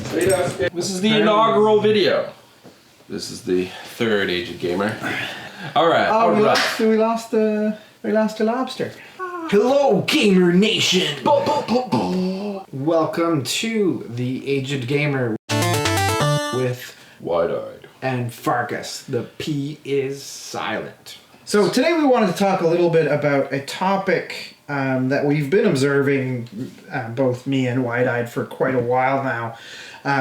This is the inaugural video. This is the third Aged Gamer. Alright. Oh, we lost the lobster. Hello, Gamer Nation! Welcome to the Aged Gamer with Wide-eyed and Pfarcus. The P is silent. So today we wanted to talk a little bit about a topic that we've been observing, both me and Wide-eyed, for quite a while now,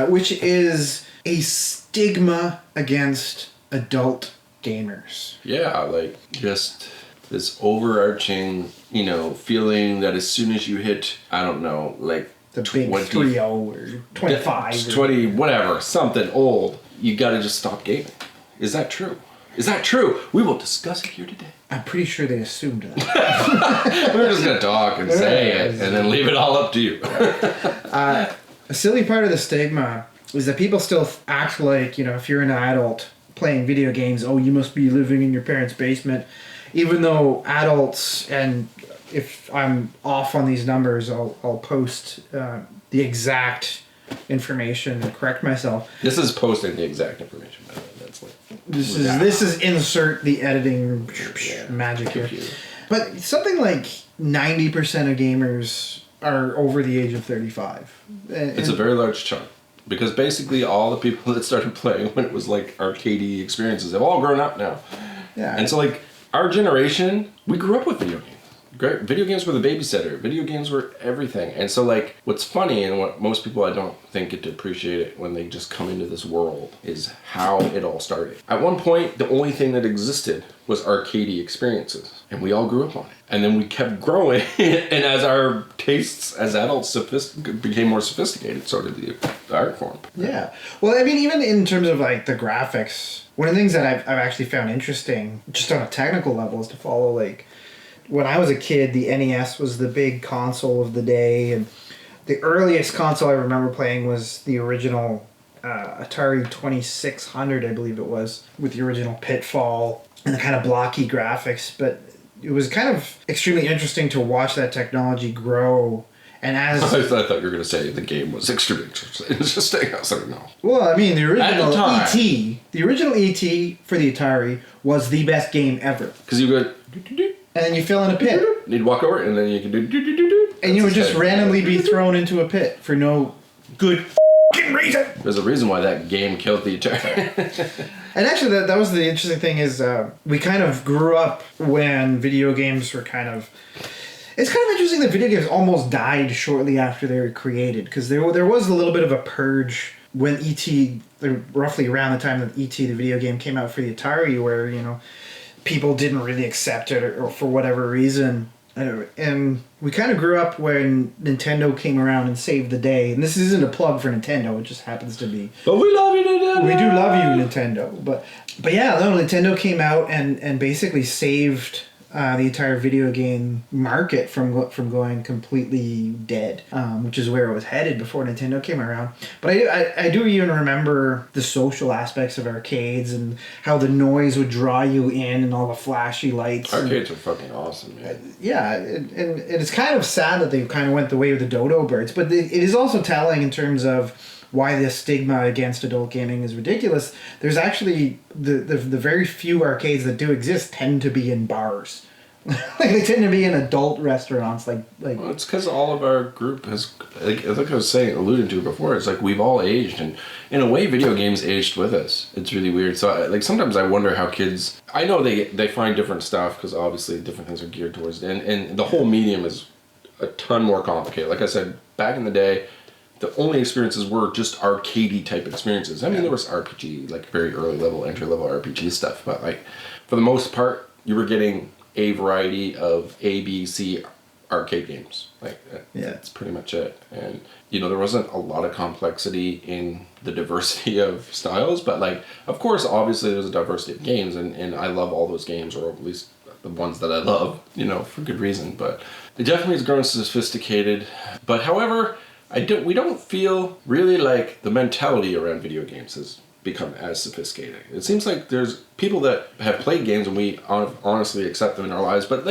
which is a stigma against adult gamers. Yeah, like just this overarching, feeling that as soon as you hit, I don't know, like The big 30 or 25. 20, whatever, something old, you gotta just stop gaming. Is that true? Is that true? We will discuss it here today. I'm pretty sure they assumed that. We're just gonna talk and say it and then leave it all up to you. A silly part of the stigma is that people still act like, if you're an adult playing video games, oh, you must be living in your parents' basement. Even though adults, and if I'm off on these numbers, I'll post the exact information and correct myself. This is posting the exact information, by the way. That's like This is insert the editing magic here. But something like 90% of gamers are over the age of 35. It's a very large chunk. Because basically all the people that started playing when it was like arcadey experiences have all grown up now. Yeah. And so like our generation, we grew up with video games. Great. Video games were the babysitter. Video games were everything. And so like what's funny and what most people I don't think get to appreciate it when they just come into this world is how it all started. At one point, the only thing that existed was arcadey experiences. And we all grew up on it. And then we kept growing. And as our tastes as adults became more sophisticated, so did the art form. Yeah. Well, I mean, even in terms of like the graphics, one of the things that I've actually found interesting, just on a technical level, is to follow like, when I was a kid, the NES was the big console of the day, and the earliest console I remember playing was the original Atari 2600, I believe it was, with the original Pitfall and the kind of blocky graphics. But it was kind of extremely interesting to watch that technology grow. And as I thought you were going to say the game was extremely interesting. I was like, no. Well, I mean, the original E.T. ET for the Atari was the best game ever. Because you go, and then you fell in a pit. You'd walk over, and then you can do. And you would just randomly be thrown into a pit for no good reason. There's a reason why that game killed the Atari. And actually, that was the interesting thing is we kind of grew up when video games were kind of... It's kind of interesting that video games almost died shortly after they were created, because there was a little bit of a purge when E.T., roughly around the time that E.T., the video game, came out for the Atari, where, people didn't really accept it or for whatever reason. And we kind of grew up when Nintendo came around and saved the day. And this isn't a plug for Nintendo, it just happens to be. But we love you, Nintendo! We do love you, Nintendo. But yeah, no, Nintendo came out and basically saved the entire video game market from going completely dead, which is where it was headed before Nintendo came around. But I do even remember the social aspects of arcades and how the noise would draw you in and all the flashy lights. Arcades are fucking awesome, man. Yeah, and it's kind of sad that they kind of went the way of the dodo birds, but it is also telling in terms of why this stigma against adult gaming is ridiculous. There's actually the very few arcades that do exist tend to be in bars. They tend to be in adult restaurants, like. Well, it's because all of our group has, like I was alluding to before. It's like we've all aged, and in a way, video games aged with us. It's really weird. So, sometimes I wonder how kids. I know they find different stuff because obviously different things are geared towards it, and the whole medium is a ton more complicated. Like I said, back in the day, the only experiences were just arcadey type experiences. I mean, there was RPG, like very early level, entry level RPG stuff, but like for the most part, you were getting a variety of A, B, C arcade games. That's pretty much it. And there wasn't a lot of complexity in the diversity of styles, but of course, obviously there's a diversity of games, and I love all those games, or at least the ones that I love, for good reason. But it definitely has grown sophisticated. But however, we don't feel really like the mentality around video games has become as sophisticated. It seems like there's people that have played games and we honestly accept them in our lives, but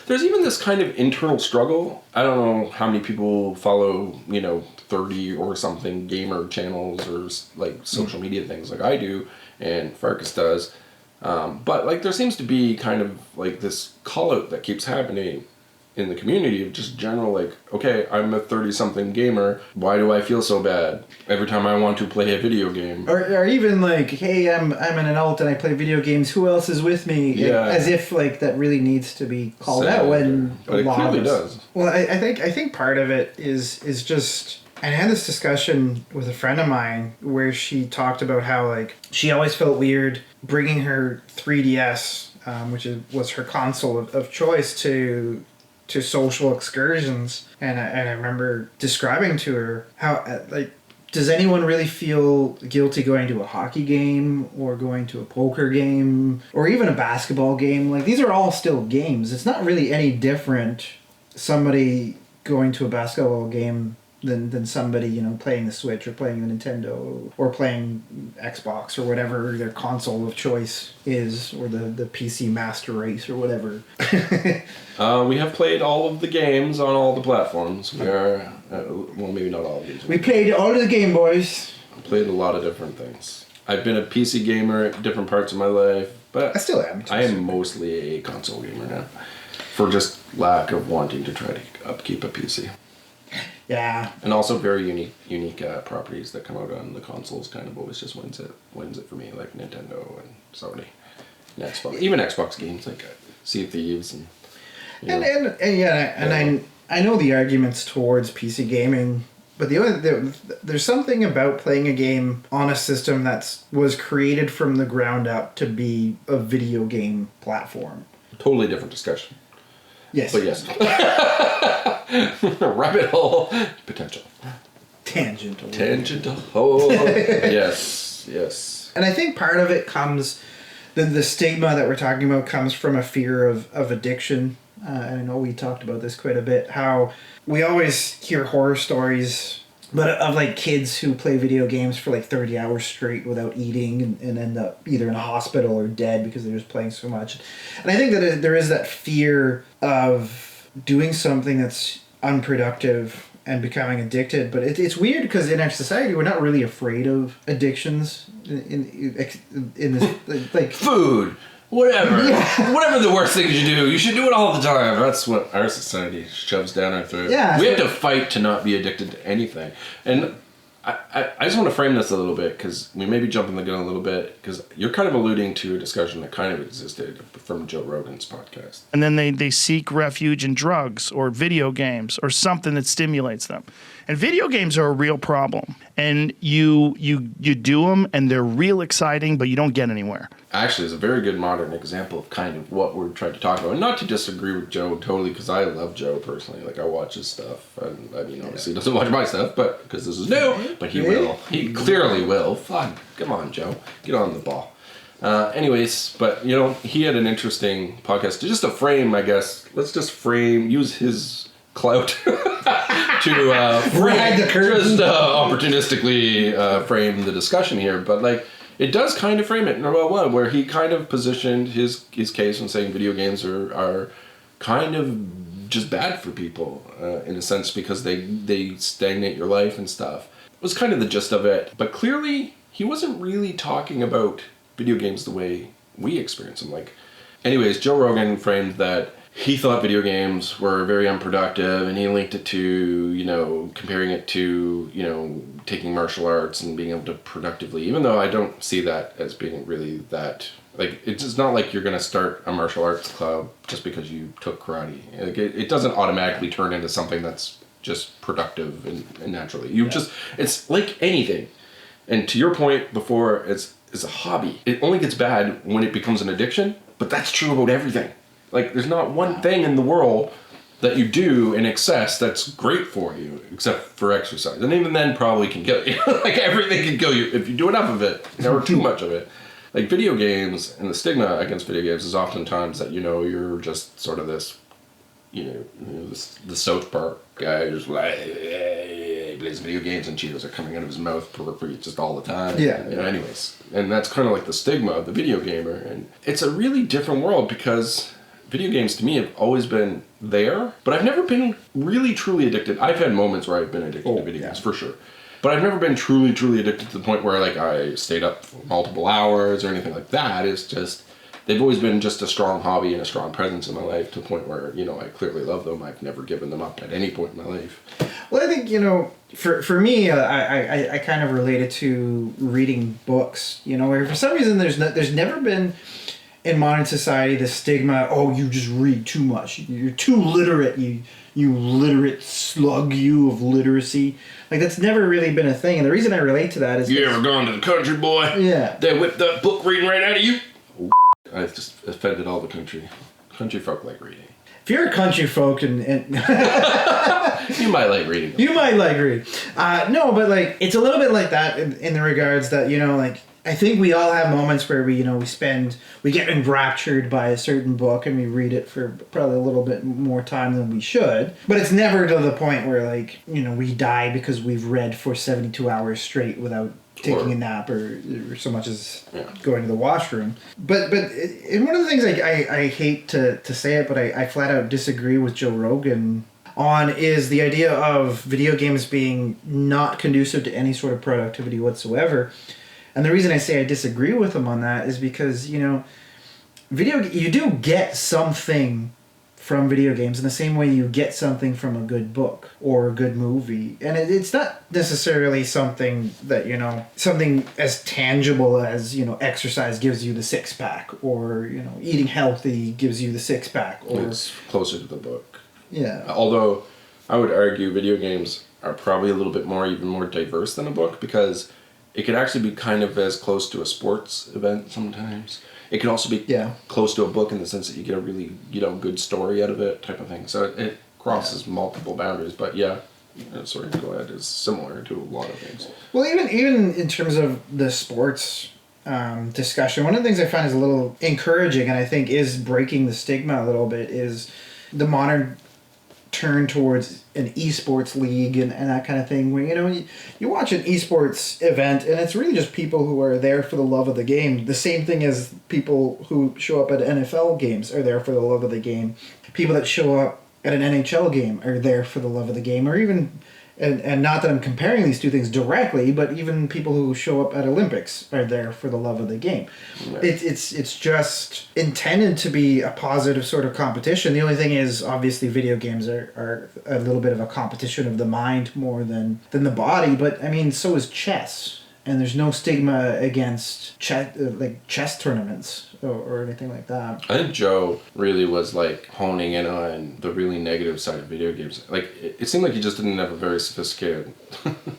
there's even this kind of internal struggle. I don't know how many people follow, 30 or something gamer channels or like social media things like I do and Pfarcus does. But like there seems to be kind of like this call out that keeps happening in the community of just general like, okay, I'm a 30-something gamer. Why do I feel so bad every time I want to play a video game? Or even like, hey, I'm an adult and I play video games. Who else is with me? Yeah. As if like that really needs to be called out when but it clearly does. Well, I think part of it is just. I had this discussion with a friend of mine where she talked about how like she always felt weird bringing her 3DS, which was her console of choice, to social excursions, and I remember describing to her how like, does anyone really feel guilty going to a hockey game or going to a poker game or even a basketball game? Like these are all still games. It's not really any different somebody going to a basketball game than somebody playing the Switch or playing the Nintendo or playing Xbox or whatever their console of choice is, or the PC Master Race or whatever. We have played all of the games on all the platforms. We are well, maybe not all of these. We played all of the Game Boys. Played a lot of different things. I've been a PC gamer at different parts of my life, but I still am. I am mostly a console gamer now, for just lack of wanting to try to upkeep a PC. Yeah. And also very unique properties that come out on the consoles kind of always just wins it for me, like Nintendo and Sony and Xbox. Even Xbox games like Sea of Thieves and I know the arguments towards PC gaming, but there's something about playing a game on a system that was created from the ground up to be a video game platform. Totally different discussion. Yes. But yes. Rabbit hole potential. Tangential hole. Yes. And I think part of it comes, the stigma that we're talking about comes from a fear of addiction. I know we talked about this quite a bit, how we always hear horror stories, but of like kids who play video games for like 30 hours straight without eating and end up either in a hospital or dead because they're just playing so much. And I think that there is that fear of doing something that's unproductive and becoming addicted. But it's weird because in our society we're not really afraid of addictions in this like food. Whatever. Yeah. Whatever the worst things you do, you should do it all the time. That's what our society shoves down our throat. Yeah, we have to fight to not be addicted to anything. And I just want to frame this a little bit because we may be jumping the gun a little bit because you're kind of alluding to a discussion that kind of existed from Joe Rogan's podcast. And then they seek refuge in drugs or video games or something that stimulates them. And video games are a real problem. And you do them and they're real exciting, but you don't get anywhere. Actually, it's a very good modern example of kind of what we're trying to talk about. And not to disagree with Joe totally, because I love Joe personally. Like, I watch his stuff. And, I mean, obviously he doesn't watch my stuff, but because this is new. But he will. He clearly will. Fun. Come on, Joe. Get on the ball. Anyways, but, he had an interesting podcast. Just to frame, I guess, let's just use his clout to ride the curtain. Just opportunistically frame the discussion here. But, like, it does kind of frame it in a well one, where he kind of positioned his case in saying video games are kind of just bad for people, in a sense, because they stagnate your life and stuff. It was kind of the gist of it. But clearly, he wasn't really talking about video games the way we experience them. Like, anyways, Joe Rogan framed that he thought video games were very unproductive, and he linked it to, comparing it to, taking martial arts and being able to productively, even though I don't see that as being really that, like, it's not like you're going to start a martial arts club just because you took karate. Like, it doesn't automatically turn into something that's just productive and naturally. It's like anything. And to your point before, it's a hobby. It only gets bad when it becomes an addiction, but that's true about everything. Like, there's not one thing in the world that you do in excess that's great for you, except for exercise. And even then probably can kill you. Like, everything can kill you if you do enough of it, or too much of it. Like, video games, and the stigma against video games is oftentimes that, you're just sort of this, the South Park guy who's like, he plays video games and Cheetos are coming out of his mouth periphery just all the time. Yeah. Anyways. And that's kind of like the stigma of the video gamer. And it's a really different world because video games to me have always been there, but I've never been really truly addicted. I've had moments where I've been addicted to video games, for sure. But I've never been truly, truly addicted to the point where, like, I stayed up for multiple hours or anything like that. It's just, they've always been just a strong hobby and a strong presence in my life to the point where, you know, I clearly love them. I've never given them up at any point in my life. Well, I think, you know, for me, I kind of relate it to reading books, you know, where for some reason there's never been in modern society the stigma, oh, you just read too much. You're too literate, you literate slug, you of literacy. Like, that's never really been a thing. And the reason I relate to that is... You ever gone to the country, boy? Yeah. They whipped that book reading right out of you? Oh, I just offended all the country folk like reading. If you're a country folk and You might like reading. You might like reading. No, but, like, it's a little bit like that in the regards that, you know, like, I think we all have moments where we, you know, we get enraptured by a certain book and we read it for probably a little bit more time than we should. But it's never to the point where, like, you know, we die because we've read for 72 hours straight without taking a nap or so much as going to the washroom. But and one of the things I hate to say it, but I flat out disagree with Joe Rogan on is the idea of video games being not conducive to any sort of productivity whatsoever. And the reason I say I disagree with him on that is because, you know, you do get something from video games in the same way you get something from a good book or a good movie. And it's not necessarily something that, you know, something as tangible as, you know, exercise gives you the six-pack, or, you know, eating healthy gives you the six-pack. Or It's closer to the book. Yeah. Although, I would argue video games are probably a little bit even more diverse than a book, because it could actually be kind of as close to a sports event sometimes. It could also be close to a book in the sense that you get a really, you know, good story out of it, type of thing. So it crosses multiple boundaries. But sorry, go ahead. It's similar to a lot of things. Well, even in terms of the sports discussion, one of the things I find is a little encouraging, and I think is breaking the stigma a little bit, is the modern turn towards an esports league and that kind of thing, where, you know, you watch an esports event and it's really just people who are there for the love of the game. The same thing as people who show up at NFL games are there for the love of the game. People that show up at an NHL game are there for the love of the game, or even, and not that I'm comparing these two things directly, but even people who show up at Olympics are there for the love of the game. Yeah. It's just intended to be a positive sort of competition. The only thing is, obviously, video games are a little bit of a competition of the mind more than the body, but, I mean, so is chess. And there's no stigma against chess tournaments or anything like that. I think Joe really was like honing in on the really negative side of video games. Like, it seemed like he just didn't have a very sophisticated...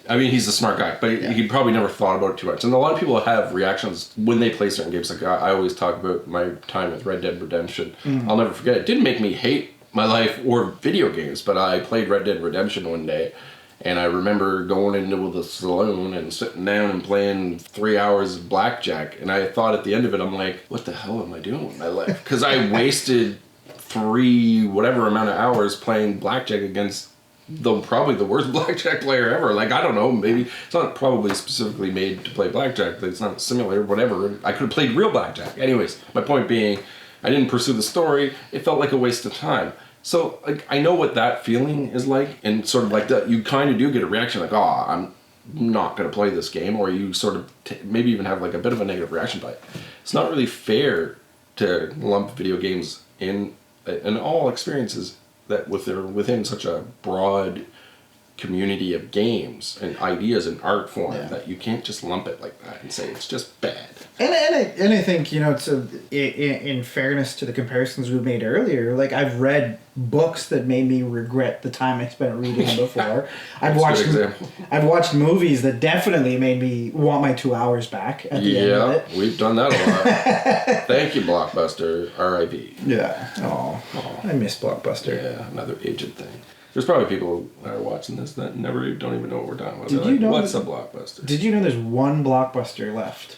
I mean, he's a smart guy, but he probably never thought about it too much. And a lot of people have reactions when they play certain games. Like, I always talk about my time with Red Dead Redemption. I'll never forget it. It didn't make me hate my life or video games, but I played Red Dead Redemption one day. And I remember going into the saloon and sitting down and playing 3 hours of blackjack. And I thought at the end of it, I'm like, what the hell am I doing with my life? Because I wasted whatever amount of hours playing blackjack against probably the worst blackjack player ever. Like, I don't know, maybe it's not probably specifically made to play blackjack. It's not a simulator, whatever. I could have played real blackjack. Anyways, my point being, I didn't pursue the story. It felt like a waste of time. So, like, I know what that feeling is like, and sort of like that, you kind of do get a reaction like, oh, I'm not going to play this game, or you sort of maybe even have like a bit of a negative reaction, but it's not really fair to lump video games in all experiences that within such a broad community of games and ideas and art form that you can't just lump it like that and say it's just bad. And I think, you know, in fairness to the comparisons we made earlier, like, I've read books that made me regret the time I spent reading them before. I've watched movies that definitely made me want my 2 hours back at the end of it. Yeah, we've done that a lot. Thank you, Blockbuster. R.I.P. Yeah. Oh, I miss Blockbuster. Yeah, another aged thing. There's probably people that are watching this that don't even know what we're talking about. What's a Blockbuster? Did you know there's one Blockbuster left?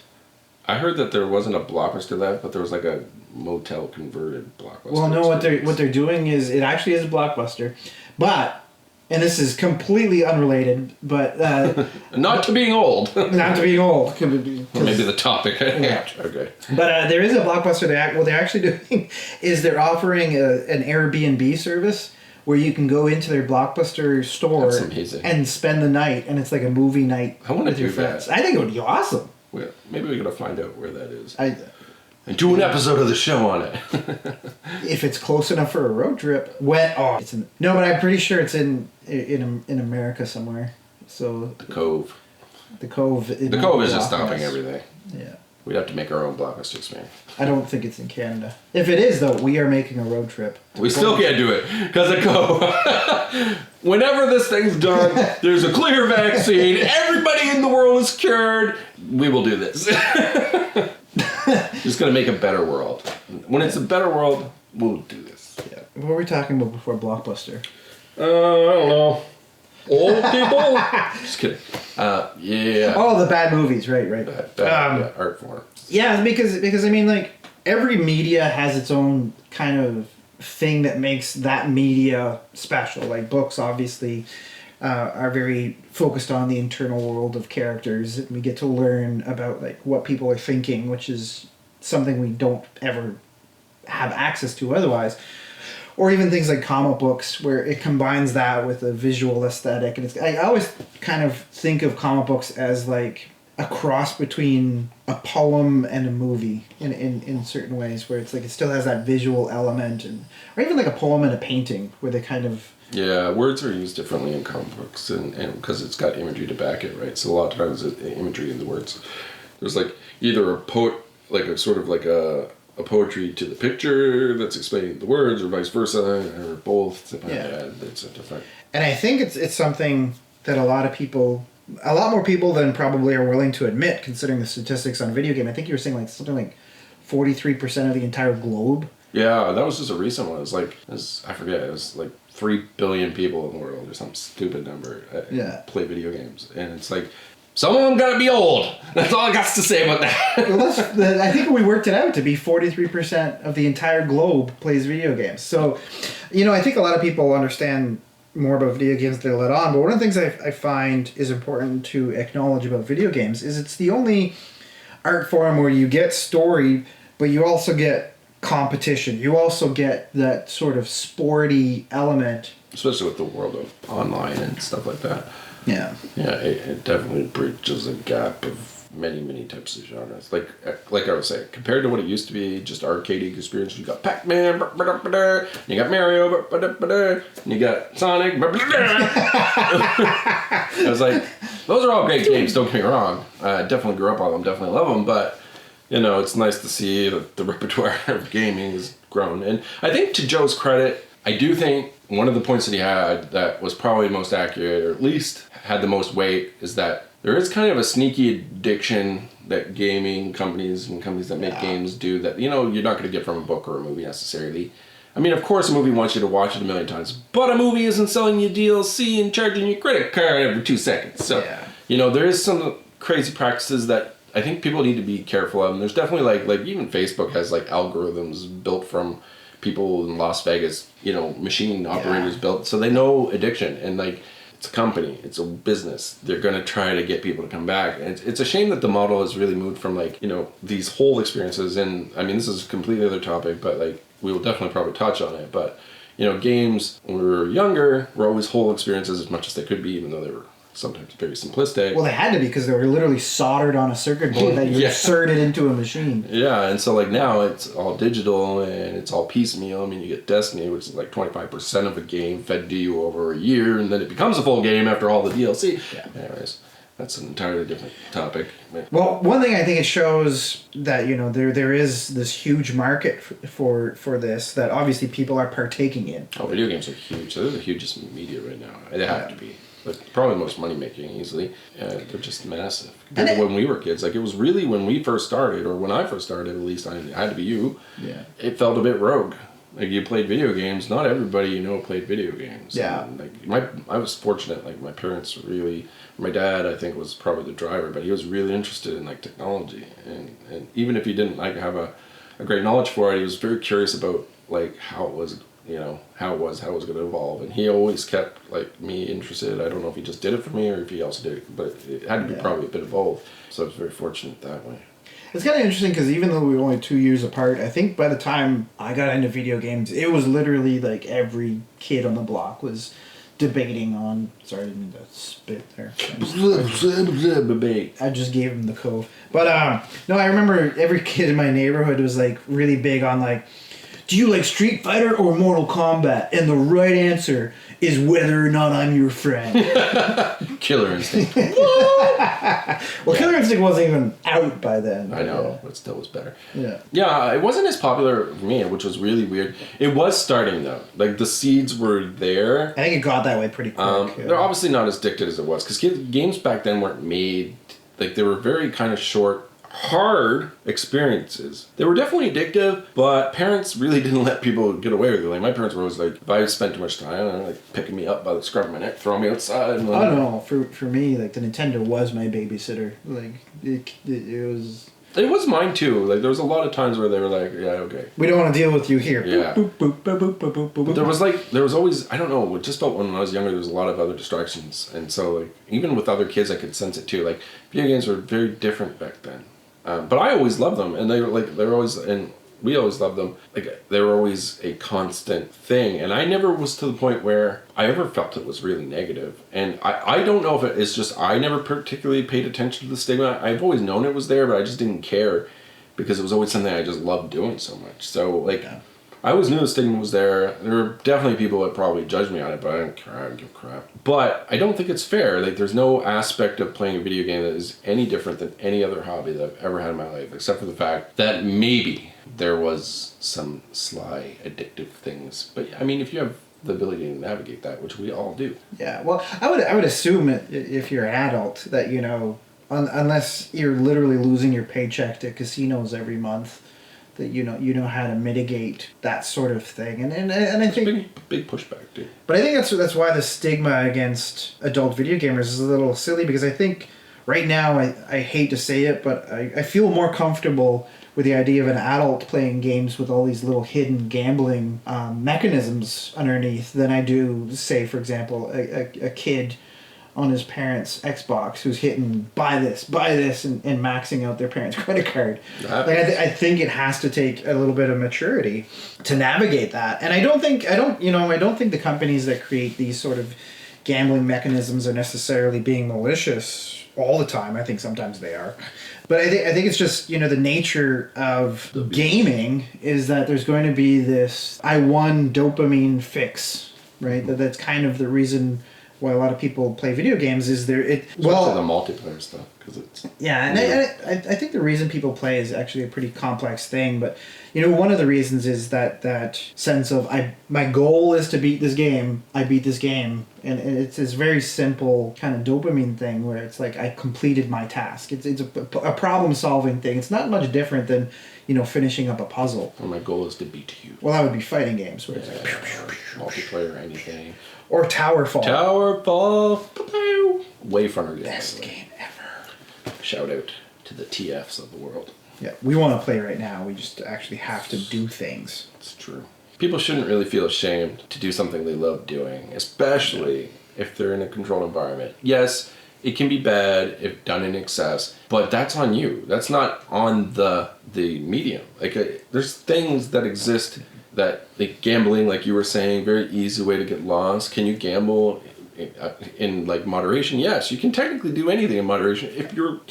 I heard that there wasn't a Blockbuster left, but there was like a motel converted Blockbuster. Well, no, what they're doing is, it actually is a Blockbuster, but and this is completely unrelated, but Not to being old. not to being old. Maybe the topic. Yeah. Okay. But there is a Blockbuster. What they're actually doing is they're offering an Airbnb service where you can go into their Blockbuster store That's amazing. and spend the night, and it's like a movie night I wanna with your do friends. that. I think it would be awesome. Well, maybe we gotta find out where that is. I, And do an episode of the show on it. if it's close enough for a road trip. No, but I'm pretty sure it's in America somewhere. So The Cove. the Cove. The Cove is just stopping everything. Yeah. We'd have to make our own Blockbusters, man. I don't think it's in Canada. If it is, though, we are making a road trip. We still can't do it because of Cove. Whenever this thing's done, there's a clear vaccine, everybody in the world is cured, we will do this. Just gonna make a better world. When it's a better world, we'll do this. Yeah. What were we talking about before Blockbuster? I don't know. Old people? Just kidding. Yeah. Oh, the bad movies. Right. Yeah, art form. Yeah, because I mean, like, every media has its own kind of thing that makes that media special. Like, books, obviously, are very focused on the internal world of characters, and we get to learn about, like, what people are thinking, which is something we don't ever have access to otherwise. Or even things like comic books, where it combines that with a visual aesthetic. And I always kind of think of comic books as like a cross between a poem and a movie in certain ways, where it's like it still has that visual element, or even like a poem and a painting, where they kind of... Yeah, words are used differently in comic books, and because it's got imagery to back it, right? So a lot of times the imagery in the words, there's like either a poetry to the picture that's explaining the words, or vice versa, or both. Yeah, it's a different. And I think it's something that a lot more people than probably are willing to admit, considering the statistics on video game. I think you were saying like something like 43% of the entire globe. Yeah, that was just a recent one. It was like 3 billion people in the world, or some stupid number. Play video games, and it's like, some of them gotta be old. That's all I got to say about that. Well, I think we worked it out to be 43% of the entire globe plays video games. So, I think a lot of people understand more about video games than they let on. But one of the things I find is important to acknowledge about video games is it's the only art form where you get story, but you also get competition. You also get that sort of sporty element. Especially with the world of online and stuff like that. Yeah. Yeah, it definitely bridges a gap of many, many types of genres. Like I was saying, compared to what it used to be, just arcade experience, you got Pac-Man, you got Mario, and you got Sonic. I was like, those are all great games, don't get me wrong. I definitely grew up on them, definitely love them, but, it's nice to see that the repertoire of gaming has grown. And I think, to Joe's credit, I do think one of the points that he had that was probably most accurate, or at least had the most weight, is that there is kind of a sneaky addiction that gaming companies and companies that make games do that, you're not going to get from a book or a movie necessarily. I mean, of course a movie wants you to watch it a million times, but a movie isn't selling you DLC and charging you credit card every 2 seconds. So, there is some crazy practices that I think people need to be careful of. And there's definitely like even Facebook has like algorithms built from people in Las Vegas, machine operators built, so they know addiction, and like, it's a company, it's a business. They're going to try to get people to come back. And it's a shame that the model has really moved from like, these whole experiences. And I mean, this is a completely other topic, but like, we will definitely probably touch on it. But, games, when we were younger, were always whole experiences as much as they could be, even though they were sometimes very simplistic. Well, they had to be, because they were literally soldered on a circuit board that you inserted into a machine. Yeah, and so like now it's all digital and it's all piecemeal. I mean, you get Destiny, which is like 25% of a game fed to you over a year, and then it becomes a full game after all the DLC. Yeah. Anyways, that's an entirely different topic. Well, one thing I think it shows that there is this huge market for this that obviously people are partaking in. Oh, video games are huge. They're the hugest media right now. They have to be. But probably most money making easily. They're just massive. Compared to when we were kids. Like, it was really when we first started, or when I first started, at least, I had to be you. Yeah. It felt a bit rogue. Like, you played video games. Not everybody played video games. Yeah. And, like, I was fortunate. Like, my parents really... My dad, I think, was probably the driver, but he was really interested in, like, technology. And even if he didn't, like, have a great knowledge for it, he was very curious about, like, how it was you know, how it was going to evolve. And he always kept, like, me interested. I don't know if he just did it for me or if he also did it, but it had to be probably a bit of both. So I was very fortunate that way. It's kind of interesting because even though we were only 2 years apart, I think by the time I got into video games, it was literally like every kid on the block was debating on. Sorry, I didn't mean to spit there. I just gave him the cove. But no, I remember every kid in my neighborhood was like really big on like, do you like Street Fighter or Mortal Kombat? And the right answer is whether or not I'm your friend. Killer Instinct. Well, Killer Instinct wasn't even out by then. I know, but still was better. Yeah. Yeah, it wasn't as popular for me, which was really weird. It was starting though. Like the seeds were there. I think it got that way pretty quick. They're obviously not as addicted as it was because games back then weren't made. Like they were very kind of short, hard experiences. They were definitely addictive, but parents really didn't let people get away with it. Like my parents were always like, if I spent too much time, they're like picking me up by the scruff of my neck, throwing me outside. And I don't know. For me, like the Nintendo was my babysitter. Like it was. It was mine too. Like there was a lot of times where they were like, "Yeah, okay, we don't want to deal with you here." Yeah. Boop, boop, boop, boop, boop, boop, boop, But there was always, I don't know, it just felt when I was younger there was a lot of other distractions, and so like even with other kids I could sense it too. Like video games were very different back then, but I always loved them, and they were always, and we always loved them. Like they were always a constant thing, and I never was to the point where I ever felt it was really negative. And I don't know if it's just I never particularly paid attention to the stigma. I've always known it was there, but I just didn't care because it was always something I just loved doing so much. So like I always knew the stigma was there. There were definitely people that probably judged me on it, but I don't care. I don't give a crap. But I don't think it's fair. Like there's no aspect of playing a video game that is any different than any other hobby that I've ever had in my life, except for the fact that maybe there was some sly addictive things. But I mean, if you have the ability to navigate that, which we all do. Yeah, well, I would assume if you're an adult that, you know, unless you're literally losing your paycheck to casinos every month, that you know how to mitigate that sort of thing. And I think big pushback, dude. But I think that's why the stigma against adult video gamers is a little silly, because I think right now I hate to say it, but I feel more comfortable with the idea of an adult playing games with all these little hidden gambling mechanisms underneath than I do, say, for example, a kid on his parents' Xbox who's hitting buy this, and maxing out their parents' credit card. Like I think it has to take a little bit of maturity to navigate that. And I don't think the companies that create these sort of gambling mechanisms are necessarily being malicious all the time. I think sometimes they are. But I think it's just, you know, the nature of gaming is that there's going to be this I won dopamine fix, right? That's kind of the reason why a lot of people play video games is Especially the multiplayer stuff, because it's I think the reason people play is actually a pretty complex thing, but you know, one of the reasons is that sense of my goal is to beat this game, I beat this game, and it's this very simple kind of dopamine thing where it's like I completed my task. It's a problem solving thing. It's not much different than, you know, finishing up a puzzle. Well, my goal is to beat you. Well, that would be fighting games where it's like multiplayer, anything. Or Towerfall. Wayfront game. Best game ever. Shout out to the TFs of the world. Yeah, we want to play right now. We just actually have to do things. It's true. People shouldn't really feel ashamed to do something they love doing, especially if they're in a controlled environment. Yes, it can be bad if done in excess, but that's on you. That's not on the medium. Like there's things that exist that, like gambling, like you were saying, very easy way to get lost. Can you gamble in like moderation? Yes, you can technically do anything in moderation if your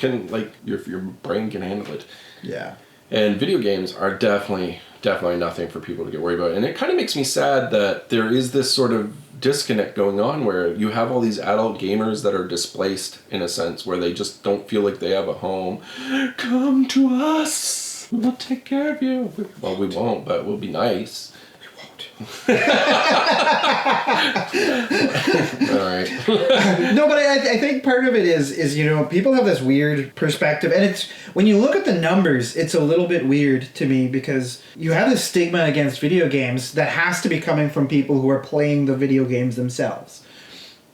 brain can handle it. Yeah. And video games are definitely nothing for people to get worried about. And it kind of makes me sad that there is this sort of disconnect going on where you have all these adult gamers that are displaced in a sense where they just don't feel like they have a home. Come to us. We'll take care of you. Well, we won't, but we'll be nice. We won't. All right. No, but I think part of it is, you know, people have this weird perspective, and it's when you look at the numbers, it's a little bit weird to me because you have this stigma against video games that has to be coming from people who are playing the video games themselves,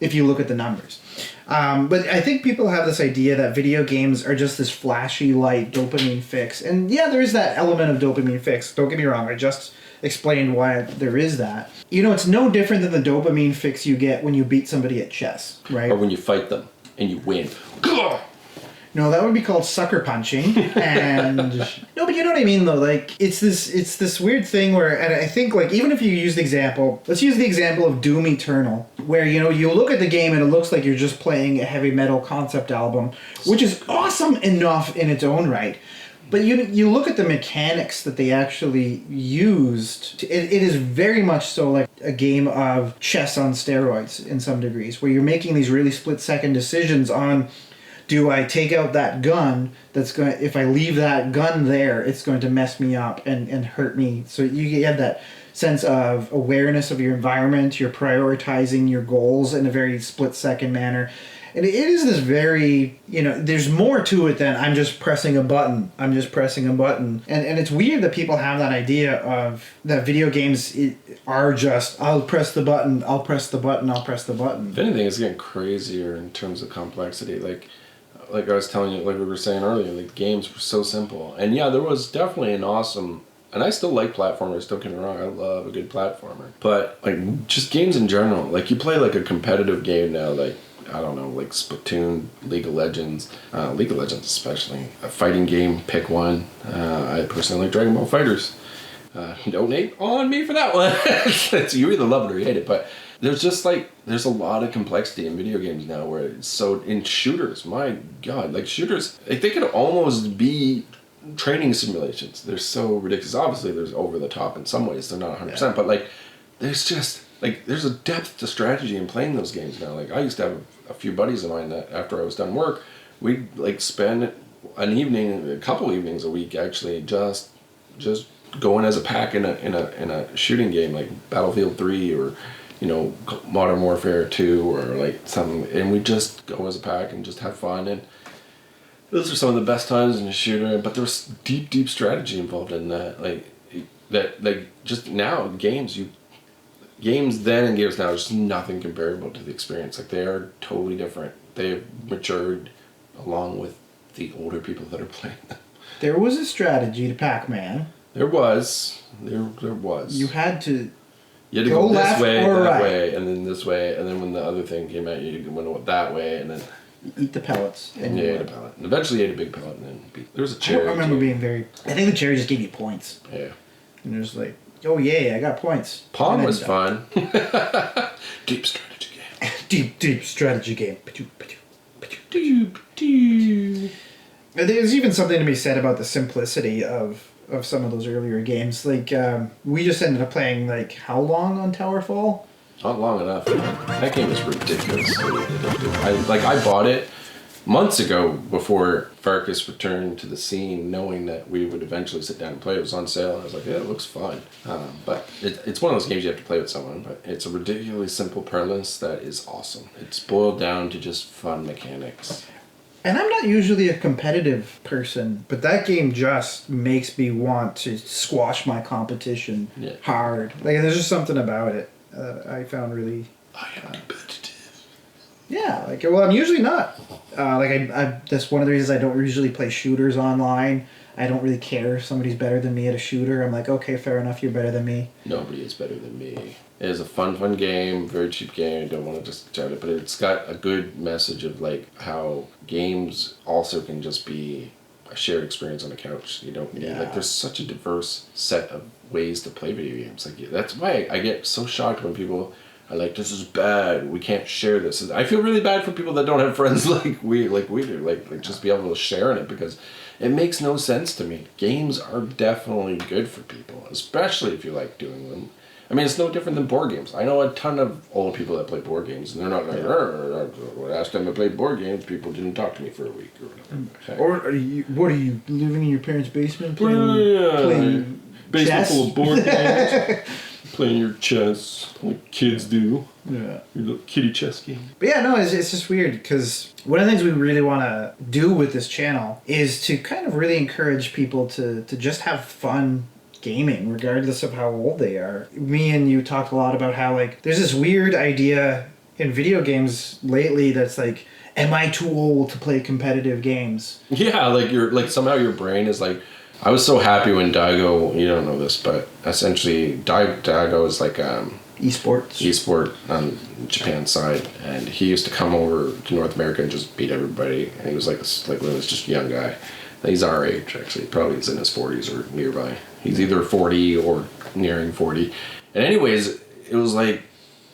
if you look at the numbers. But I think people have this idea that video games are just this flashy, light dopamine fix. And yeah, there is that element of dopamine fix. Don't get me wrong. I just explained why there is that. You know, it's no different than the dopamine fix you get when you beat somebody at chess, right? Or when you fight them and you win. No, that would be called sucker punching. And no, but you know what I mean though. Like it's this weird thing where, and I think like even if you use the example, let's use the example of Doom Eternal, where you know you look at the game and it looks like you're just playing a heavy metal concept album, which is awesome enough in its own right. But you look at the mechanics that they actually used. It is very much so like a game of chess on steroids in some degrees, where you're making these really split-second decisions on, do I take out that gun that's going to, if I leave that gun there, it's going to mess me up and hurt me. So you have that sense of awareness of your environment, you're prioritizing your goals in a very split-second manner. And it is this very, you know, there's more to it than I'm just pressing a button. I'm just pressing a button. And it's weird that people have that idea of that video games are just, I'll press the button, I'll press the button, I'll press the button. If anything, it's getting crazier in terms of complexity. Like I was telling you, like we were saying earlier, like the games were so simple. And yeah, there was definitely an awesome, and I still like platformers, don't get me wrong, I love a good platformer. But like just games in general, like you play like a competitive game now, like I don't know, like Splatoon, League of Legends especially. A fighting game, pick one. I personally like Dragon Ball FighterZ. Donate on me for that one. You either love it or you hate it, but there's just like, there's a lot of complexity in video games now where it's so, in shooters, my God, like shooters, like they could almost be training simulations. They're so ridiculous. Obviously there's over the top in some ways, they're not 100%, but like there's just, like there's a depth to strategy in playing those games now. Like I used to have a few buddies of mine that after I was done work, we'd like spend an evening, a couple evenings a week actually just going as a pack in a shooting game like Battlefield 3 or, you know, Modern Warfare 2 or like something, and we just go as a pack and just have fun. And those are some of the best times in a shooter. But there's deep strategy involved in that. Like just now games then and games now, there's nothing comparable to the experience. Like they are totally different. They've matured along with the older people that are playing them. There was a strategy to Pac-Man. There was. You had to go this way, that right way, and then this way, and then when the other thing came out, you went that way, and then eat the pellets. And you ate a pellet. And eventually you ate a big pellet, and then there was a cherry. I don't remember being very. I think the cherry just gave you points. Yeah. And it was like, oh yeah, I got points. Pong was fun. Deep strategy game. Deep strategy game. There's even something to be said about the simplicity of some of those earlier games. Like, we just ended up playing, like, how long on Towerfall? Not long enough. That game is ridiculously addictive. I bought it months ago before Pfarcus returned to the scene, knowing that we would eventually sit down and play. It was on sale. I was like, yeah, it looks fun. But it's one of those games you have to play with someone. But it's a ridiculously simple premise that is awesome. It's boiled down to just fun mechanics. And I'm not usually a competitive person, but that game just makes me want to squash my competition hard. Like, there's just something about it I found really... I am competitive. Yeah, like, well, I'm usually not. That's one of the reasons I don't usually play shooters online. I don't really care if somebody's better than me at a shooter. I'm like, okay, fair enough, you're better than me. Nobody is better than me. It is a fun game, very cheap game. I don't want to just shout it, but it's got a good message of like how games also can just be a shared experience on a couch. You don't need like there's such a diverse set of ways to play video games. Like that's why I get so shocked when people are like, "This is bad. We can't share this." And I feel really bad for people that don't have friends like we do. Like just be able to share in it because it makes no sense to me. Games are definitely good for people, especially if you like doing them. I mean, it's no different than board games. I know a ton of old people that play board games, and they're not like, last time I played board games, people didn't talk to me for a week or whatever. Or are you living in your parents' basement playing basement chess? full of board games, playing your chess like kids do. Yeah. Your little kitty chess game. But yeah, no, it's just weird because one of the things we really want to do with this channel is to kind of really encourage people to just have fun gaming, regardless of how old they are. Me and you talked a lot about how, like, there's this weird idea in video games lately that's like, am I too old to play competitive games? Yeah, like somehow your brain is like, I was so happy when Daigo, you don't know this, but essentially Daigo is like Esports. esport on Japan's side, and he used to come over to North America and just beat everybody. And he was like this, like when he was just a young guy. He's our age, actually. Probably he's in his 40s or nearby. He's either 40 or nearing 40. And anyways, it was like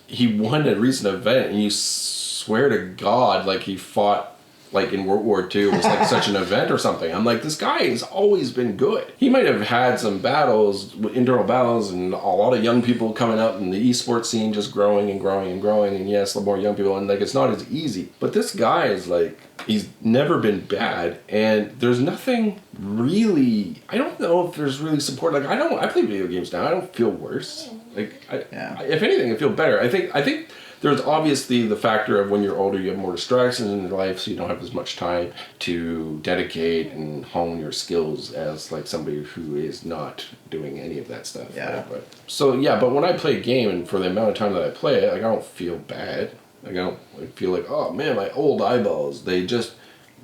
he won a recent event, and you swear to God, like he fought like in World War II. It was like such an event or something. I'm like, this guy has always been good. He might have had some battles, internal battles, and a lot of young people coming up, and the esports scene just growing and growing and growing. And yes, the more young people, and like it's not as easy. But this guy is like, he's never been bad, and there's nothing really. I don't know if there's really support. Like I play video games now. I don't feel worse. Like if anything, I feel better. I think. There's obviously the factor of when you're older, you have more distractions in your life, so you don't have as much time to dedicate and hone your skills as like somebody who is not doing any of that stuff. Yeah. Right? But when I play a game, and for the amount of time that I play it, like I don't feel bad. Like I don't feel like, oh man, my old eyeballs, they just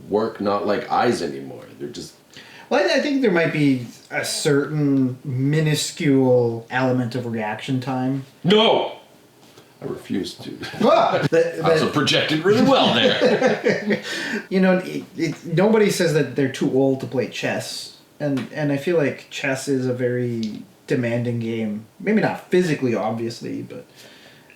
work not like eyes anymore. They're just... Well, I think there might be a certain minuscule element of reaction time. No! I refuse to. But I was projected really well there. You know, nobody says that they're too old to play chess, and I feel like chess is a very demanding game. Maybe not physically, obviously, but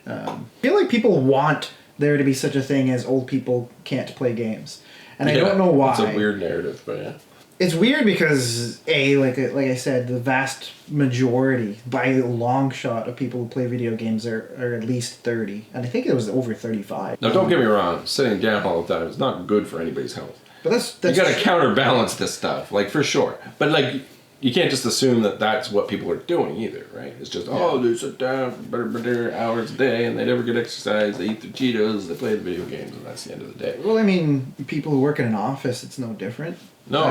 I feel like people want there to be such a thing as old people can't play games, and I don't know why. It's a weird narrative, but yeah. It's weird because like I said, the vast majority, by a long shot, of people who play video games are at least 30, and I think it was over 35. Now, don't get me wrong. Sitting down all the time is not good for anybody's health. But that's you got to counterbalance this stuff, like for sure. But like, you can't just assume that that's what people are doing either, right? It's just they sit down for hours a day and they never get exercise. They eat their Cheetos, they play the video games, and that's the end of the day. Well, I mean, people who work in an office, it's no different. No,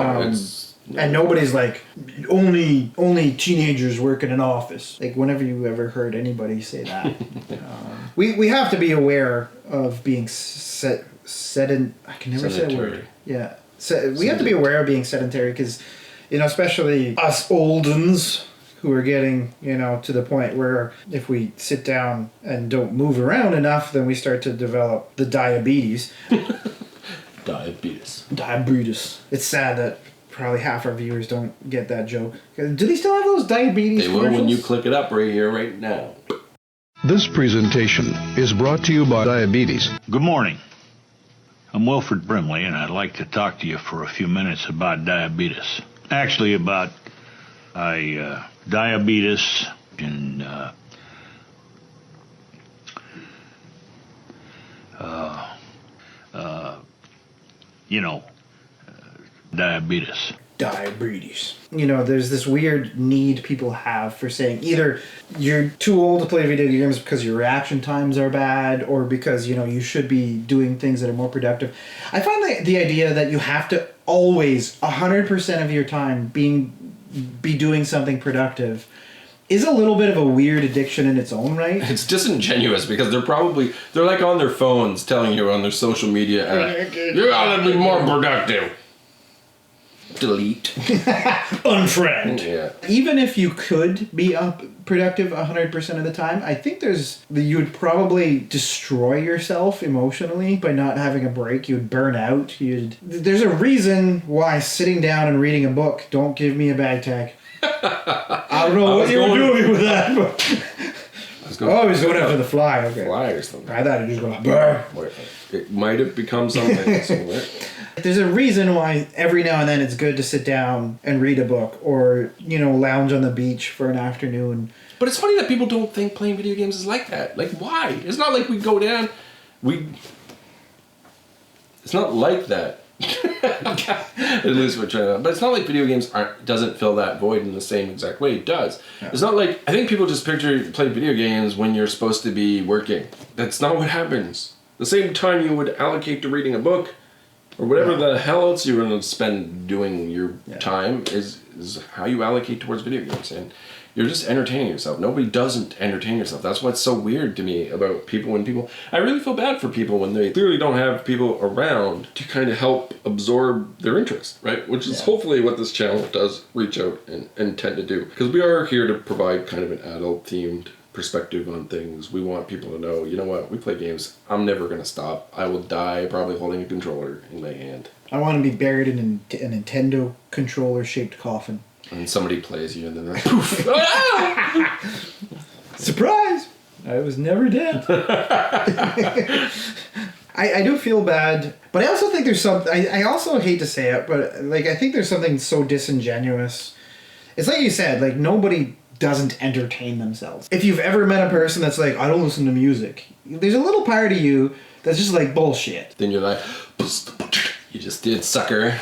and nobody's like, only teenagers work in an office. Like, whenever you ever heard anybody say that. We have to be aware of being I can never say that word. Yeah. We have to be aware of being sedentary because, you know, especially us oldens who are getting, you know, to the point where if we sit down and don't move around enough, then we start to develop the diabetes. Diabetes. It's sad that probably half our viewers don't get that joke. Do they still have those diabetes They will when you click it up right here, right now. This presentation is brought to you by Diabetes. Good morning. I'm Wilfred Brimley, and I'd like to talk to you for a few minutes about diabetes. Actually, about diabetes and diabetes. Diabetes. You know, there's this weird need people have for saying either you're too old to play video games because your reaction times are bad, or because, you know, you should be doing things that are more productive. I find the idea that you have to always 100% of your time be doing something productive is a little bit of a weird addiction in its own right. It's disingenuous because they're like on their phones telling you on their social media app, you gotta be more productive. Delete. Unfriend. Yeah. Even if you could be productive 100% of the time, I think you would probably destroy yourself emotionally by not having a break. You'd burn out. There's a reason why sitting down and reading a book don't give me a bag tag. I don't know what you were doing with that, but he's going after the fly. Okay. Fly or something. I thought he was going to burn. It might have become something. There's a reason why every now and then it's good to sit down and read a book, or, you know, lounge on the beach for an afternoon. But it's funny that people don't think playing video games is like that. Like, why? It's not like we go down. It's not like that. At least we're trying to. But it's not like video games doesn't fill that void in the same exact way. It does. Yeah. It's not like, I think people just play video games when you're supposed to be working. That's not what happens. The same time you would allocate to reading a book, or whatever the hell else you're going to spend doing your time is how you allocate towards video games. And You're just entertaining yourself. Nobody doesn't entertain yourself. That's what's so weird to me about people when people... I really feel bad for people when they clearly don't have people around to kind of help absorb their interest, right? Which is hopefully what this channel does reach out and tend to do. Because we are here to provide kind of an adult-themed perspective on things. We want people to know, you know what, we play games. I'm never going to stop. I will die probably holding a controller in my hand. I want to be buried in a Nintendo controller-shaped coffin. And somebody plays you and then they're like, poof! Oh, Surprise! I was never dead. I do feel bad, but I also think there's something... I also hate to say it, but like I think there's something so disingenuous. It's like you said, like nobody doesn't entertain themselves. If you've ever met a person that's like, I don't listen to music, there's a little part of you that's just like bullshit. Then you're like, you just did, sucker.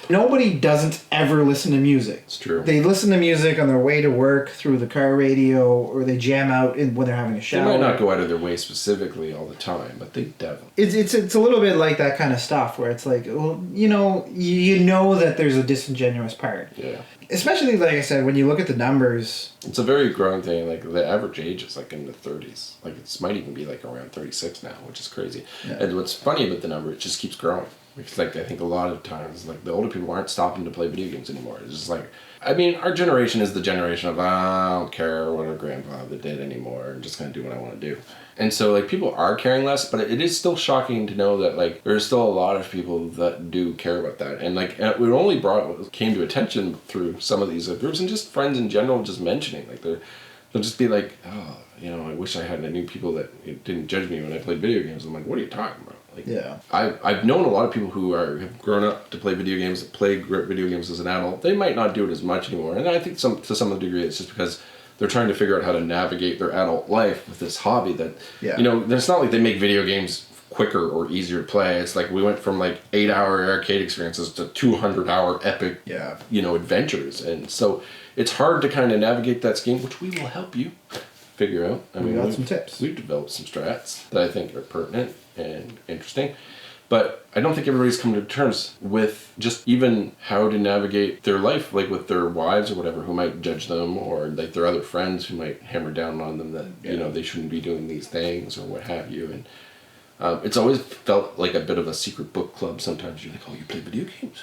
Nobody doesn't ever listen to music. It's true. They listen to music on their way to work through the car radio, or they jam out when they're having a shower. They might not go out of their way specifically all the time, but they definitely... It's a little bit like that kind of stuff where it's like, well, you know that there's a disingenuous part. Yeah. Especially, like I said, when you look at the numbers... It's a very growing thing. Like, the average age is, like, in the 30s. Like, it might even be, like, around 36 now, which is crazy. Yeah. And what's funny about the number, it just keeps growing. Because, like, I think a lot of times, like, the older people aren't stopping to play video games anymore. It's just like... I mean, our generation is the generation of, I don't care what our grandfather did anymore. I'm just going to do what I want to do. And so, like, people are caring less, but it is still shocking to know that, like, there's still a lot of people that do care about that. And, like, it only came to attention through some of these groups and just friends in general just mentioning. Like, they'll just be like, oh, you know, I wish I had new people that didn't judge me when I played video games. I'm like, what are you talking about? Like, yeah. I've known a lot of people who have grown up to play video games, that play video games as an adult. They might not do it as much anymore. And I think to some degree it's just because they're trying to figure out how to navigate their adult life with this hobby that, you know, it's not like they make video games quicker or easier to play. It's like we went from like 8-hour arcade experiences to 200-hour epic, you know, adventures. And so it's hard to kind of navigate that scheme, which we will help you figure out. I mean, we got some tips. We've developed some strats that I think are pertinent and interesting. But I don't think everybody's come to terms with just even how to navigate their life, like with their wives or whatever, who might judge them, or like their other friends who might hammer down on them that, you know, they shouldn't be doing these things or what have you. And it's always felt like a bit of a secret book club. Sometimes you're like, oh, you play video games?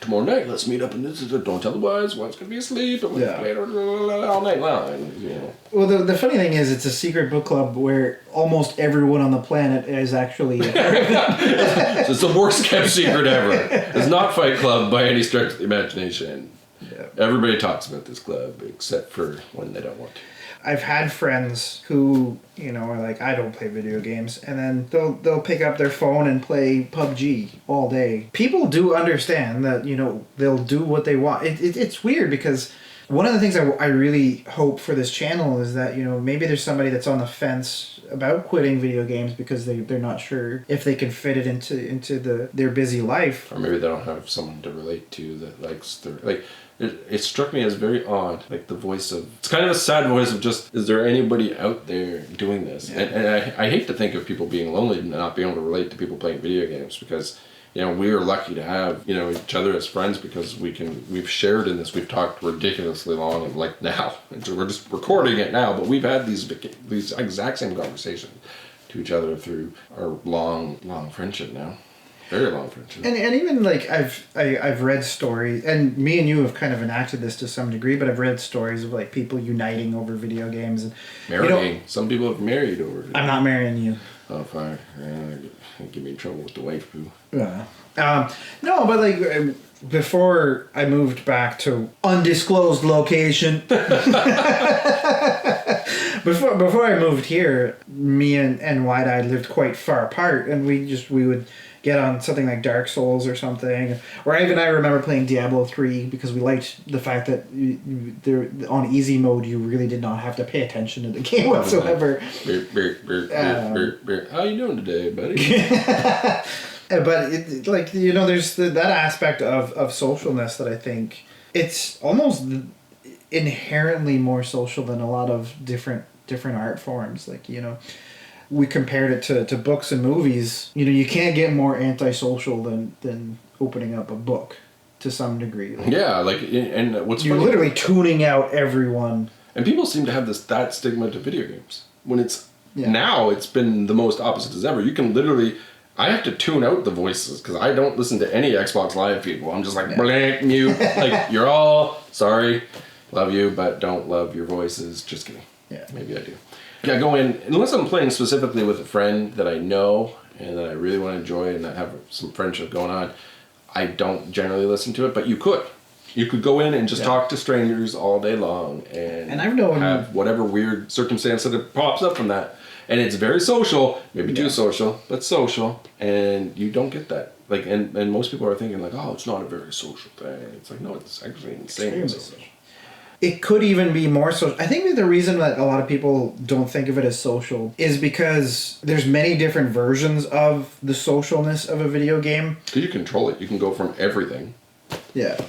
Tomorrow night, let's meet up and this is don't tell the wives, one's going to be asleep, and we'll play all night long. And, you know. Well, the funny thing is, it's a secret book club where almost everyone on the planet is actually... So it's the worst kept secret ever. It's not Fight Club by any stretch of the imagination. Yeah. Everybody talks about this club except for when they don't want to. I've had friends who, you know, are like, I don't play video games, and then they'll pick up their phone and play PUBG all day. People do understand that, you know, they'll do what they want. It's weird because one of the things I really hope for this channel is that, you know, maybe there's somebody that's on the fence about quitting video games because they're not sure if they can fit it into their busy life. Or maybe they don't have someone to relate to that likes their... like. It struck me as very odd, like the voice of... It's kind of a sad voice of just, is there anybody out there doing this? Yeah. And I hate to think of people being lonely and not being able to relate to people playing video games because, you know, we are lucky to have, you know, each other as friends because we've shared in this, we've talked ridiculously long and like now. And so we're just recording it now, but we've had these exact same conversations to each other through our long friendship now. Very long friendship. And even like I've read stories, and me and you have kind of enacted this to some degree, but I've read stories of like people uniting over video games and marrying. You know, some people have married over it. I'm not marrying you. Oh, fine. Get me in trouble with the wife boo. Yeah. No, but like before I moved back to undisclosed location. Before I moved here, me and Widied lived quite far apart, and we would get on something like Dark Souls or something. Or I remember playing Diablo 3 because we liked the fact that on easy mode you really did not have to pay attention to the game whatsoever. How you doing today, buddy? But like, you know, there's that aspect of socialness that I think it's almost inherently more social than a lot of different art forms. Like, you know, we compared it to books and movies. You know, you can't get more antisocial than opening up a book. to some degree. Like, Yeah, like, and what's you're funny, literally tuning out everyone. and people seem to have that stigma to video games when it's Yeah. now it's been the most opposite as ever. You can literally. I have to tune out the voices because I don't listen to any Xbox Live people. I'm just like, blank, mute. Like, you're all sorry, love you, but don't love your voices. Just kidding. Yeah. Maybe I do. Yeah, go in, unless I'm playing specifically with a friend that I know and that I really want to enjoy and that have some friendship going on, I don't generally listen to it, but you could. You could go in and just talk to strangers all day long and I've known have whatever weird circumstance that pops up from that. And it's very social, maybe too social, but social, and you don't get that. Like, and most people are thinking like, oh, it's not a very social thing. It's like, no, it's actually insane. It could even be more social. I think that the reason that a lot of people don't think of it as social is because there's many different versions of the socialness of a video game. Because you control it. You can go from everything. Yeah.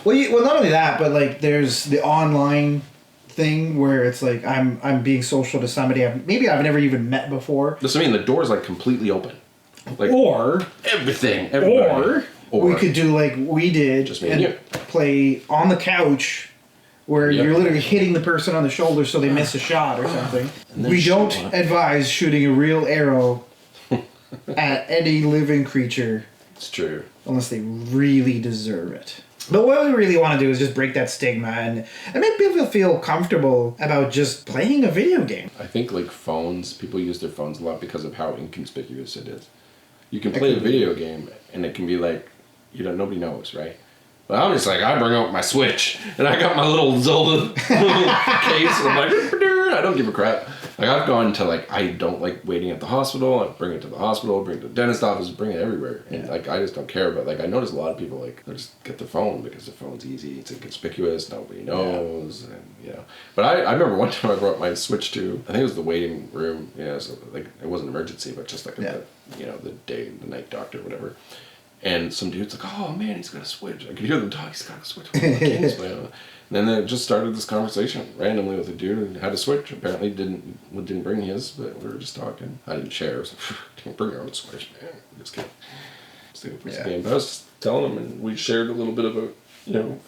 Well, not only that, but like there's the online thing where it's like I'm being social to somebody I've never even met before. That's what I mean. The door's like completely open. Like Or everything. or we could do like we did Just me and you. play on the couch where Yep. you're literally hitting the person on the shoulder so they miss a shot or something. then We shoot don't one. advise shooting a real arrow at any living creature It's true. unless they really deserve it. But what we really want to do is just break that stigma and make people feel comfortable about just playing a video game. I think like phones, people use their phones a lot because of how inconspicuous it is. You can play a video game and it can be like, nobody knows, right? But I'm just like, I bring out my Switch and I got my little Zelda case and I'm like, I don't give a crap. Like I've gone to like, I don't like waiting at the hospital. I bring it to the hospital, bring it to the dentist office, bring it everywhere. And like, I just don't care. But like, I notice a lot of people like, they just get their phone because the phone's easy. It's inconspicuous. Nobody knows. And but I remember one time I brought my Switch to, I think it was the waiting room. So like, it wasn't an emergency, but just like, the night doctor or whatever. And some dude's like, oh man, he's got a Switch. I could hear them talk, he's got a Switch. And then they just started this conversation randomly with a dude who had a Switch. Apparently didn't bring his, but we were just talking. I didn't share. I was like, don't bring your own Switch, man. Just kidding. Game. But I was just telling him, and we shared a little bit about,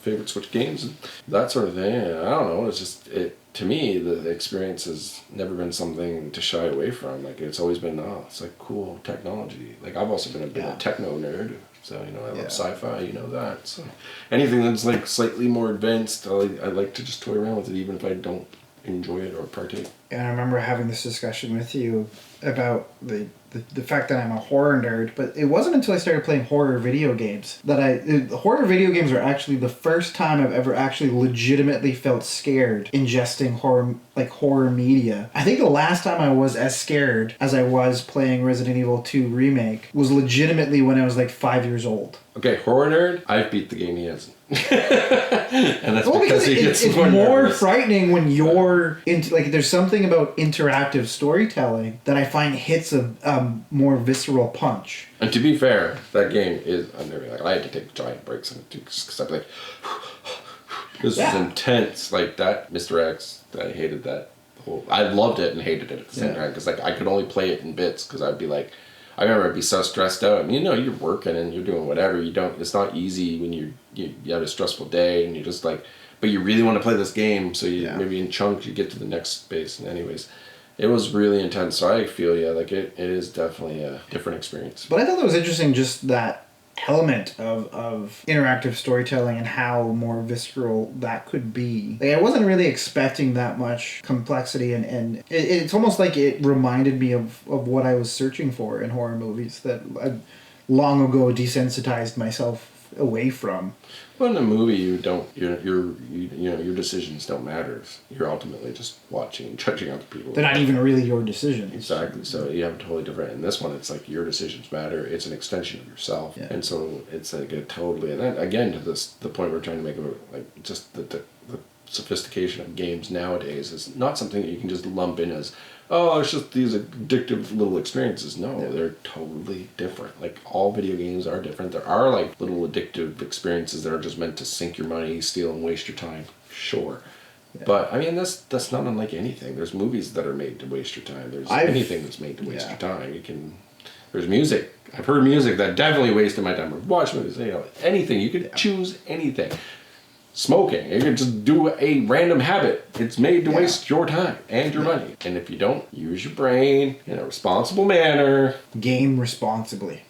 favorite Switch games and that sort of thing. And I don't know, it's just, to me, the experience has never been something to shy away from. Like, it's always been, it's like cool technology. Like, I've also been a bit of a techno nerd. So, I love sci-fi, that. So, anything that's like slightly more advanced, I like to just toy around with it, even if I don't enjoy it or partake. And I remember having this discussion with you about the fact that I'm a horror nerd, but it wasn't until I started playing horror video games that horror video games are actually the first time I've ever actually legitimately felt scared ingesting horror media. I think the last time I was as scared as I was playing Resident Evil 2 Remake was legitimately when I was like 5 years old. Okay, horror nerd, I've beat the game he hasn't. And that's because he gets it's more more nervous. frightening when you're into, like, there's something about interactive storytelling that I find hits a more visceral punch. And to be fair, that game is, I had to take giant breaks in it too, because I'd be like, this is intense. Like that, Mr. X, I hated that I loved it and hated it at the same time, because like I could only play it in bits, because I'd be like, I remember I'd be so stressed out. I mean, you're working and you're doing whatever. It's not easy when you have a stressful day and you're just like, but you really want to play this game, so maybe in chunks you get to the next space. And anyways, it was really intense. So I feel like it is definitely a different experience. But I thought that was interesting, just that element of interactive storytelling and how more visceral that could be. Like, I wasn't really expecting that much complexity, and it's almost like it reminded me of what I was searching for in horror movies that I long ago desensitized myself away from. Well, in a movie, your decisions don't matter. You're ultimately just watching and judging other people. They're not even really your decisions. Exactly. So you have a totally different. In this one, it's like your decisions matter. It's an extension of yourself, and so it's like a totally. And then again, to the point we're trying to make about like just the sophistication of games nowadays is not something that you can just lump in as, oh, it's just these addictive little experiences. No, they're totally different. Like, all video games are different. There are like little addictive experiences that are just meant to sink your money, steal, and waste your time. Sure. But I mean, that's not unlike anything. There's movies that are made to waste your time. There's anything that's made to waste your time. You can. There's music. I've heard music that definitely wasted my time. Watch movies, anything. You could choose anything. Smoking. You could just do a random habit. It's made to waste your time and your money. And if you don't, use your brain in a responsible manner. Game responsibly.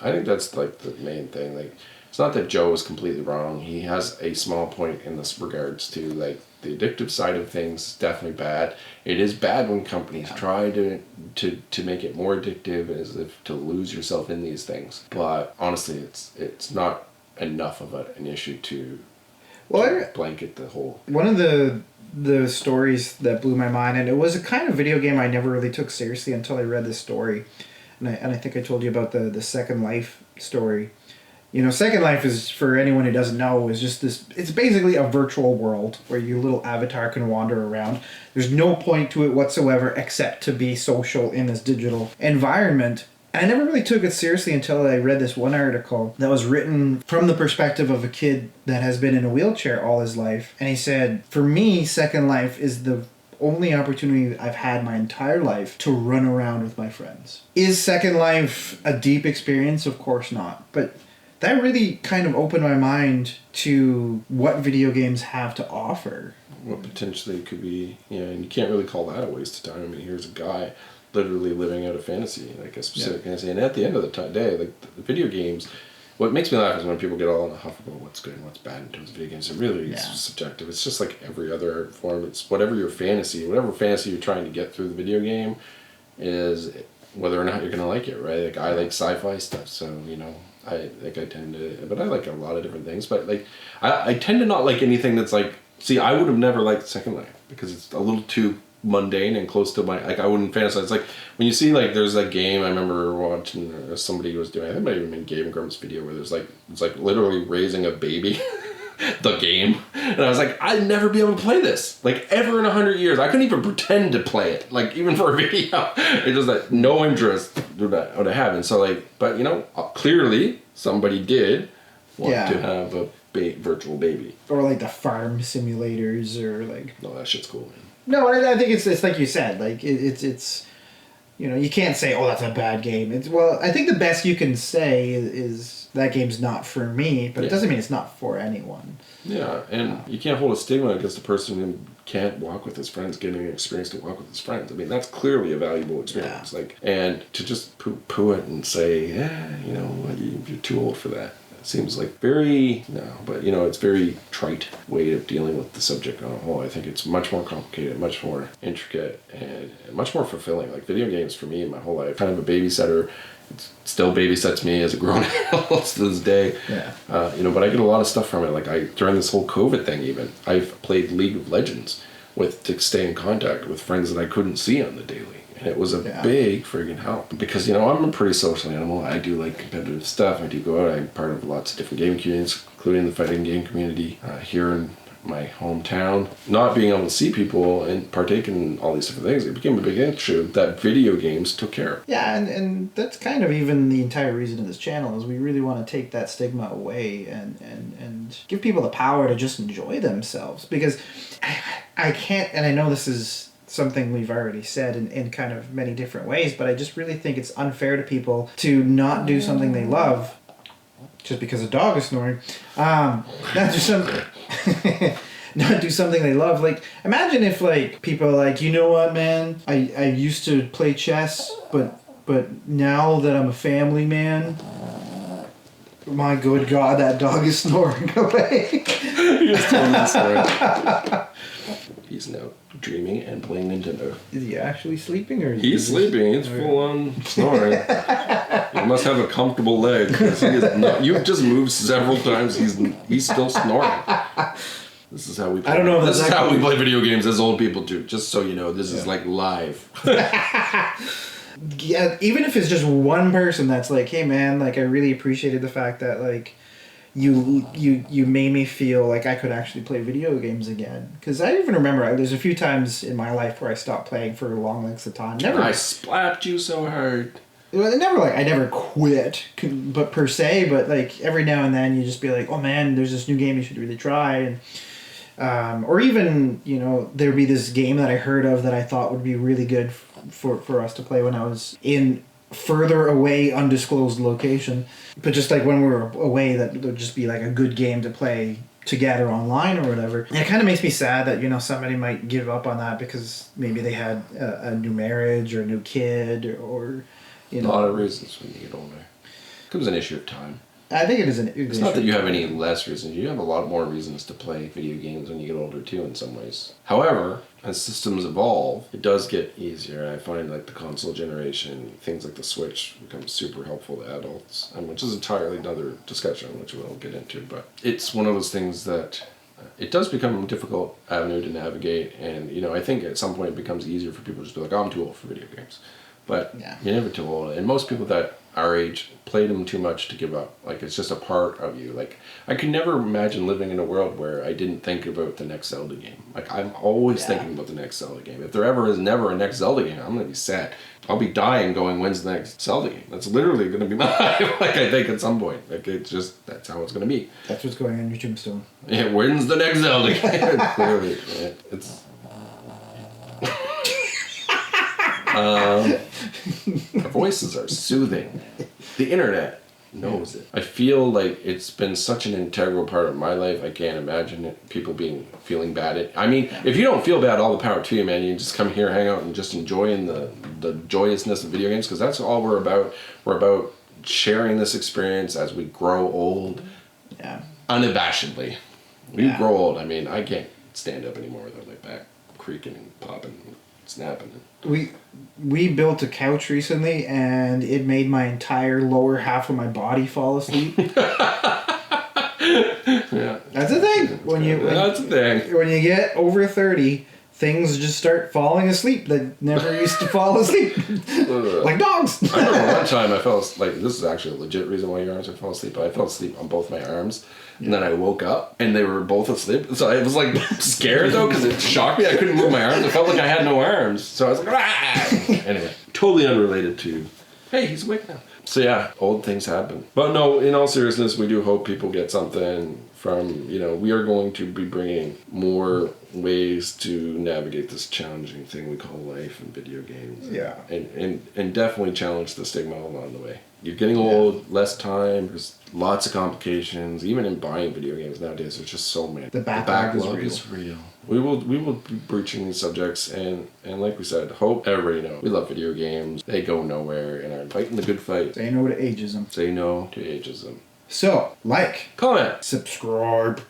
I think that's like the main thing. Like, it's not that Joe is completely wrong. He has a small point in this regards to like the addictive side of things is definitely bad. It is bad when companies try to make it more addictive, as if to lose yourself in these things. But honestly, it's not enough of an issue to blanket the whole. One of the stories that blew my mind, and it was a kind of video game I never really took seriously until I read this story, and I think I told you about the Second Life story. Second Life is, for anyone who doesn't know, is just this, it's basically a virtual world where your little avatar can wander around. There's no point to it whatsoever except to be social in this digital environment. And I never really took it seriously until I read this one article that was written from the perspective of a kid that has been in a wheelchair all his life. And he said, for me, Second Life is the only opportunity I've had my entire life to run around with my friends. Is Second Life a deep experience? Of course not. But that really kind of opened my mind to what video games have to offer. What potentially could be, and you can't really call that a waste of time. I mean, here's a guy literally living out a fantasy, like a specific fantasy. And at the end of the day, like the video games, what makes me laugh is when people get all in a huff about what's good and what's bad in terms of video games. It really is subjective. It's just like every other art form. It's whatever fantasy you're trying to get through the video game is whether or not you're going to like it, right? Like, I like sci-fi stuff, so, I tend to, but I like a lot of different things. But like, I tend to not like anything that's like. See, I would have never liked Second Life because it's a little too mundane and close to my. Like, I wouldn't fantasize. It's like when you see like there's that game I remember watching somebody was doing. I think it might even been Game Grumps video where there's like it's like literally raising a baby. The game, and I was like, I'd never be able to play this, like, ever in 100 years. I couldn't even pretend to play it, like, even for a video. It just like no interest would I have. And so like, but clearly somebody did want to have a virtual baby, or like the farm simulators, or like. No, that shit's cool, man. No, I think it's like you said, like it's you can't say, oh, that's a bad game. I think the best you can say is that game's not for me, but it doesn't mean it's not for anyone. Yeah, and you can't hold a stigma against a person who can't walk with his friends, getting an experience to walk with his friends. I mean, that's clearly a valuable experience. Yeah. Like, and to just poo it and say, you're too old for that. Seems like it's very trite way of dealing with the subject on a whole. I think it's much more complicated, much more intricate, and much more fulfilling. Like, video games for me in my whole life, kind of a babysitter. It still babysits me as a grown adult to this day. Yeah. But I get a lot of stuff from it. Like, during this whole COVID thing, even I've played League of Legends to stay in contact with friends that I couldn't see on the daily. And it was a big friggin' help because, I'm a pretty social animal. I do like competitive stuff. I do go out. I'm part of lots of different game communities, including the fighting game community here in my hometown. Not being able to see people and partake in all these different things, it became a big issue that video games took care of. Yeah, and that's kind of even the entire reason of this channel is we really want to take that stigma away and give people the power to just enjoy themselves. Because I can't, and I know this is something we've already said in kind of many different ways, but I just really think it's unfair to people to not do something they love just because a dog is snoring. Not do something they love. Like, imagine if like people are like, you know what, man, I used to play chess, but now that I'm a family man, my good God, that dog is snoring away. He's totally snoring. He's now dreaming and playing Nintendo. Is he actually sleeping, or he's sleeping? He's full on snoring. He must have a comfortable leg. You've just moved several times. He's still snoring. This is how we play. I don't know. This is how we play video games as old people do. Just so you know, this is like live. Yeah, even if it's just one person that's like, hey man, like I really appreciated the fact that like you made me feel like I could actually play video games again. Because I even remember there's a few times in my life where I stopped playing for long lengths of time. I slapped you so hard. Well, I never quit, but per se. But like every now and then you just be like, oh man, there's this new game you should really try, and or even there'd be this game that I heard of that I thought would be really good for us to play when I was in further away, undisclosed location. But just like when we were away, that would just be like a good game to play together online or whatever. And it kind of makes me sad that, you know, somebody might give up on that because maybe they had a new marriage or a new kid or you know. A lot of reasons when you get older. It becomes an issue of time. I think it is an It's not that you have any less reasons. You have a lot more reasons to play video games when you get older too in some ways. However, as systems evolve, it does get easier. I find like the console generation, things like the Switch become super helpful to adults, and which is entirely another discussion, which we'll get into. But it's one of those things that it does become a difficult avenue to navigate, and you know, I think at some point it becomes easier for people to just be like, oh, I'm too old for video games. But you're never too old. And most people that our age played them too much to give up. Like, it's just a part of you. Like, I could never imagine living in a world where I didn't think about the next Zelda game. Like, I'm always thinking about the next Zelda game. If there ever is never a next Zelda game, I'm going to be sad. I'll be dying going, when's the next Zelda game? That's literally going to be my life, like, I think at some point. Like, it's just, that's how it's going to be. That's what's going on your tombstone. Yeah, when's the next Zelda game? Clearly, yeah, it's... Our voices are soothing. The internet knows it. I feel like it's been such an integral part of my life. I can't imagine people feeling bad. I mean, if you don't feel bad, all the power to you, man. You just come here, hang out, and just enjoying the joyousness of video games, because that's all we're about. We're about sharing this experience as we grow old. Yeah. Unabashedly. We grow old. I mean, I can't stand up anymore without my back creaking and popping and snapping. We built a couch recently, and it made my entire lower half of my body fall asleep. Yeah, that's the thing. That's the thing. When you get over 30, things just start falling asleep that never used to fall asleep, like dogs. I remember one time I fell asleep. Like, this is actually a legit reason why your arms are falling asleep. But I fell asleep on both my arms. And then I woke up, and they were both asleep. So I was, like, scared, though, because it shocked me. I couldn't move my arms. It felt like I had no arms. So I was like, ah! Anyway, totally unrelated to, hey, he's awake now. So, yeah, old things happen. But, no, in all seriousness, we do hope people get something from, you know, we are going to be bringing more ways to navigate this challenging thing we call life and video games. Yeah. And definitely challenge the stigma along the way. You're getting old, less time, there's lots of complications. Even in buying video games nowadays, there's just so many. The backlog is real. We will be breaching these subjects, and like we said, hope everybody knows we love video games. They go nowhere and are fighting the good fight. Say no to ageism. Say no to ageism. So, like, comment, subscribe.